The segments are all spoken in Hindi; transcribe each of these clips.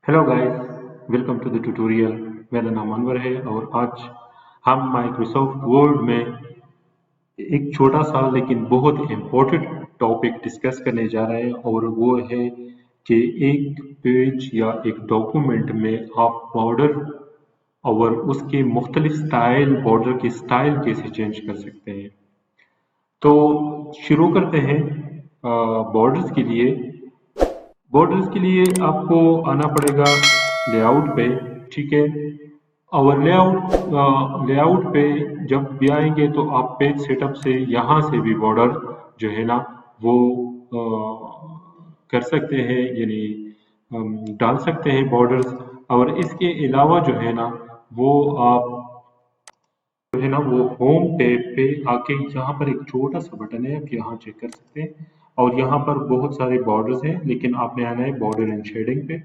Hello guys, welcome to the tutorial. मेरा नाम अनवर है और आज हम माइक्रोसॉफ्ट वर्ड में एक छोटा सा लेकिन बहुत इम्पोर्टेंट टॉपिक डिस्कस करने जा रहे हैं और वो है कि एक पेज या एक डॉक्यूमेंट में आप बॉर्डर और उसके मुख्तलिफ स्टाइल बॉर्डर के स्टाइल कैसे चेंज कर सकते हैं। तो शुरू करते हैं। बॉर्डर्स के लिए आपको आना पड़ेगा लेआउट पे। ठीक है। और लेआउट पे जब भी आएंगे तो आप पेज सेटअप से यहाँ से भी बॉर्डर जो है ना वो कर सकते हैं, यानी डाल सकते हैं बॉर्डर्स। और इसके अलावा जो है ना वो आप जो है ना वो होम टैब पे आके यहाँ पर एक छोटा सा बटन है, आप यहाँ चेक कर सकते हैं। और यहाँ पर बहुत सारे बॉर्डर्स हैं, लेकिन आपने आना है बॉर्डर एंड शेडिंग पे।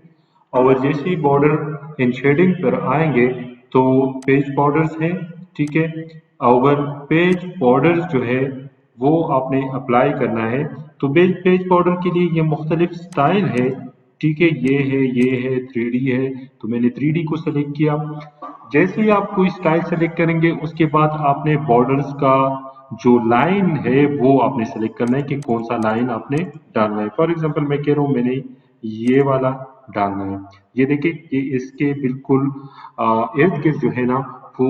और जैसे ही बॉर्डर एंड शेडिंग पर आएंगे तो पेज बॉर्डर्स हैं। ठीक है। और पेज बॉर्डर्स जो है वो आपने अप्लाई करना है। तो पेज बॉर्डर के लिए ये मुख्तलिफ स्टाइल है। ठीक है, ये है 3D है। तो मैंने 3D को सेलेक्ट किया। जैसे ही आप कोई स्टाइल सेलेक्ट करेंगे उसके बाद आपने बॉर्डर्स का जो लाइन है वो आपने सेलेक्ट करना है कि कौन सा लाइन आपने डालना है। फॉर एग्जांपल मैं कह रहा हूँ मैंने ये वाला डालना है। ये देखिए ये इसके बिल्कुल इर्द गिर्द जो है ना वो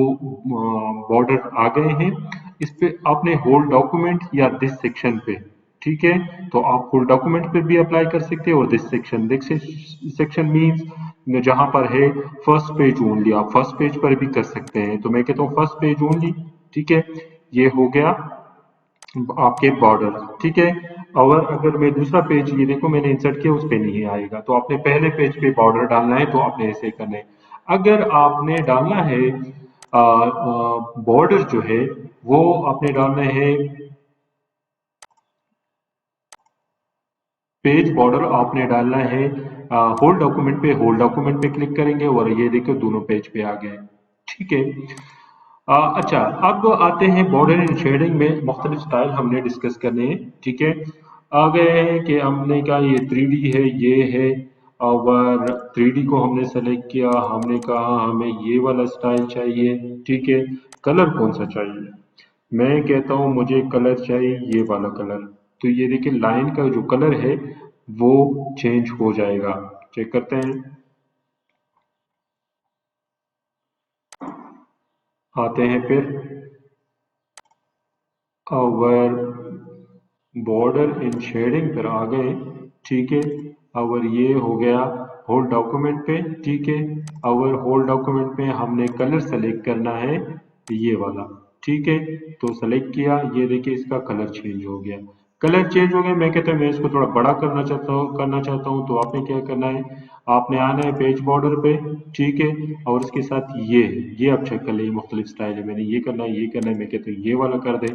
बॉर्डर आ गए हैं। इस पे आपने होल डॉक्यूमेंट या दिस सेक्शन पे, ठीक है, तो आप होल डॉक्यूमेंट पे भी अप्लाई कर सकते हैं। और दिस सेक्शन मीन्स जहां पर है फर्स्ट पेज ओनली, आप फर्स्ट पेज पर भी कर सकते हैं। तो मैं कहता हूँ फर्स्ट पेज ओनली। ठीक है, ये हो गया आपके बॉर्डर। ठीक है। और अगर मैं दूसरा पेज, ये देखो मैंने इंसर्ट किया, उस पे नहीं आएगा। तो आपने पहले पेज पे बॉर्डर डालना है तो आपने ऐसे करना है। अगर आपने डालना है बॉर्डर जो है वो आपने डालना है, पेज बॉर्डर आपने डालना है होल डॉक्यूमेंट पे। होल डॉक्यूमेंट पे क्लिक करेंगे और ये देखो दोनों पेज पे आ गए। ठीक है। अच्छा, अब आते हैं बॉर्डर एंड शेडिंग में मुख्तलिफ स्टाइल हमने डिस्कस करने हैं। ठीक है। आ गए हैं कि हमने कहा ये 3D है, ये है। और 3D को हमने सेलेक्ट किया, हमने कहा हमें ये वाला स्टाइल चाहिए। ठीक है। कलर कौन सा चाहिए? मैं कहता हूँ मुझे कलर चाहिए ये वाला कलर। तो ये देखिए लाइन का जो कलर है वो चेंज हो जाएगा। चेक करते हैं। आते हैं फिर और बॉर्डर इन शेडिंग पर आ गए। ठीक है। और ये हो गया होल डॉक्यूमेंट पे। ठीक है। और होल डॉक्यूमेंट में हमने कलर सेलेक्ट करना है ये वाला। ठीक है। तो सेलेक्ट किया, ये देखिए इसका कलर चेंज हो गया। कलर चेंज हो गया। मैं कहता हूँ मैं इसको थोड़ा बड़ा करना चाहता हूँ। तो आपने क्या करना है, आपने आना है पेज बॉर्डर पे। ठीक है। और उसके साथ ये आप चेक कर लीजिए मुख्तलिफ स्टाइल है। मैंने ये करना है, ये करना है, मैं कहता हूँ ये वाला कर दे।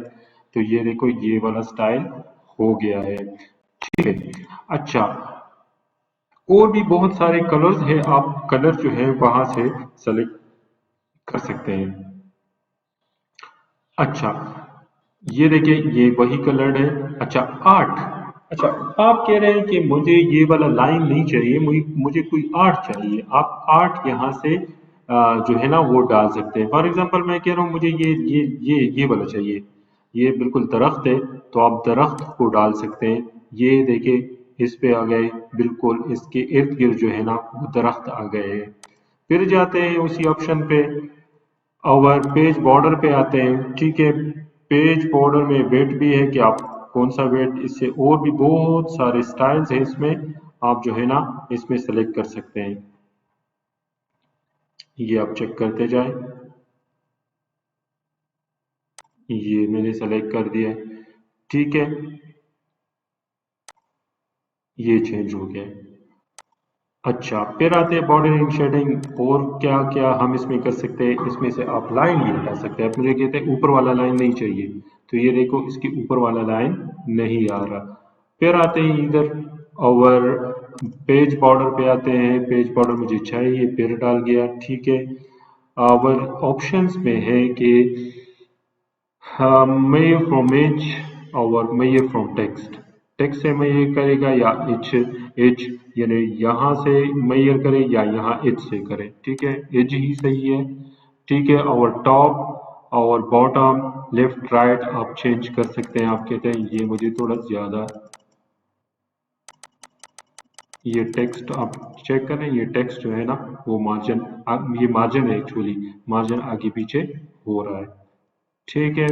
तो ये देखो ये वाला स्टाइल हो गया है। ठीक है। अच्छा, और भी बहुत सारे कलर्स हैं, आप कलर जो है वहां से सेलेक्ट कर सकते हैं। अच्छा, ये देखिए ये वही कलर्ड है। अच्छा, आर्ट। अच्छा, आप कह रहे हैं कि मुझे ये वाला लाइन नहीं चाहिए, मुझे कोई आर्ट चाहिए। आप आर्ट यहाँ से जो है ना वो डाल सकते हैं। फॉर एग्जांपल मैं कह रहा हूँ मुझे ये वाला चाहिए। ये बिल्कुल दरख्त है, तो आप दरख्त को डाल सकते हैं। ये देखिए इस पे आ गए, बिल्कुल इसके इर्द गिर्द जो है ना वो दरख्त आ गए हैं। फिर जाते हैं उसी ऑप्शन पे और पेज बॉर्डर पे आते हैं। ठीक है। पेज बॉर्डर में वेट भी है कि आप कौन सा वेट, इससे और भी बहुत सारे स्टाइल्स हैं इसमें, आप जो है ना इसमें सेलेक्ट कर सकते हैं। ये आप चेक करते जाएं। ये मैंने सेलेक्ट कर दिया। ठीक है, ये चेंज हो गया। अच्छा, फिर आते हैं बॉर्डर एंड शेडिंग। और क्या क्या हम इसमें कर सकते हैं, इसमें से आप लाइन भी हटा सकते हैं। आप मुझे कहते हैं ऊपर वाला लाइन नहीं चाहिए, तो ये देखो इसके ऊपर वाला लाइन नहीं आ रहा। फिर आते हैं इधर और पेज बॉर्डर पे आते हैं। पेज बॉर्डर मुझे चाहिए, फिर डाल गया। ठीक है। और ऑप्शंस में है कि मेयर फ्रॉम इमेज और मेयर फ्रॉम टेक्स्ट। टेक्स्ट से मेजर करेगा या एच एच यानी यहाँ से मेजर करे या यहाँ एच से करे, ठीक है, एज ही सही है, ठीक है। और टॉप और बॉटम लेफ्ट राइट आप चेंज कर सकते हैं। आप कहते हैं ये मुझे थोड़ा ज्यादा, ये टेक्स्ट आप चेक करें, ये टेक्स्ट जो है ना वो मार्जिन, ये मार्जिन है, एक्चुअली मार्जिन आगे पीछे हो रहा है, ठीक है।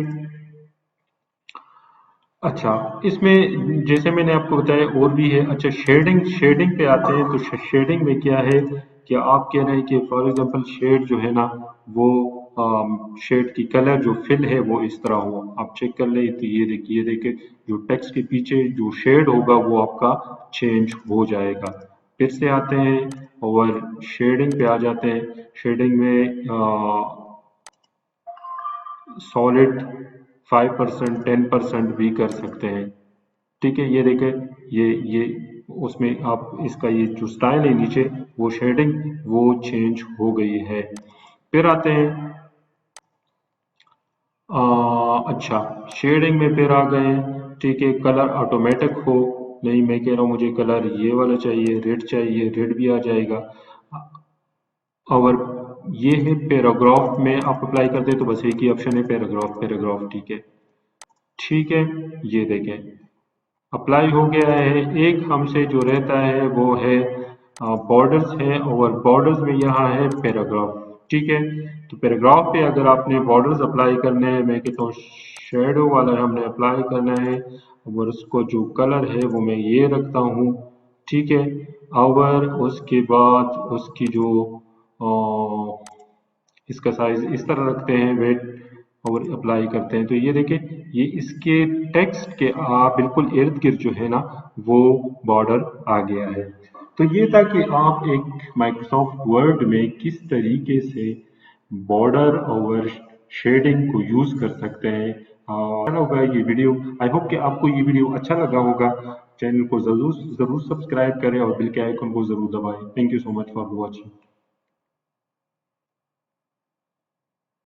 अच्छा, इसमें जैसे मैंने आपको बताया और भी है। अच्छा, शेडिंग, शेडिंग पे आते हैं तो शेडिंग में क्या है कि आप कह रहे हैं कि फॉर एग्जांपल शेड जो है ना वो शेड की कलर जो फिल है वो इस तरह हो, आप चेक कर ले तो ये देखिए जो टेक्स्ट के पीछे जो शेड होगा वो आपका चेंज हो जाएगा। फिर से आते हैं और शेडिंग पे आ जाते हैं। शेडिंग में सॉलिड 5% 10% भी कर सकते हैं, ठीक है। ये देखें, ये उसमें आप इसका ये जो स्टाइल है नीचे वो शेडिंग वो चेंज हो गई है। फिर आते हैं अच्छा, शेडिंग में फिर आ गए, ठीक है। कलर ऑटोमेटिक हो, नहीं मैं कह रहा हूँ मुझे कलर ये वाला चाहिए, रेड चाहिए, रेड भी आ जाएगा। और ये है पैराग्राफ में आप अप्लाई करते हैं तो बस एक ही ऑप्शन है पैराग्राफ, पैराग्राफ, ठीक है, ठीक है। ये देखें अप्लाई हो गया है। एक हमसे जो रहता है वो है बॉर्डर्स है, और बॉर्डर्स में यहाँ है पैराग्राफ, ठीक है। तो पैराग्राफ पे अगर आपने बॉर्डर्स अप्लाई करने हैं, मैं कहता हूँ शेडो वाला हमने अप्लाई करना है, और उसको जो कलर है वो मैं ये रखता हूँ, ठीक है। और उसके बाद उसकी जो इसका साइज इस तरह रखते हैं, वेट, और अप्लाई करते हैं तो ये देखिए ये इसके टेक्स्ट के बिल्कुल इर्द गिर्द जो है ना वो बॉर्डर आ गया है। तो ये था कि आप एक माइक्रोसॉफ्ट वर्ड में किस तरीके से बॉर्डर और शेडिंग को यूज कर सकते हैं। अच्छा होगा ये वीडियो, आई होप कि आपको ये वीडियो अच्छा लगा होगा। चैनल को जरूर जरूर सब्सक्राइब करें और बेल के आइकन को जरूर दबाएं। Thank you so much for watching.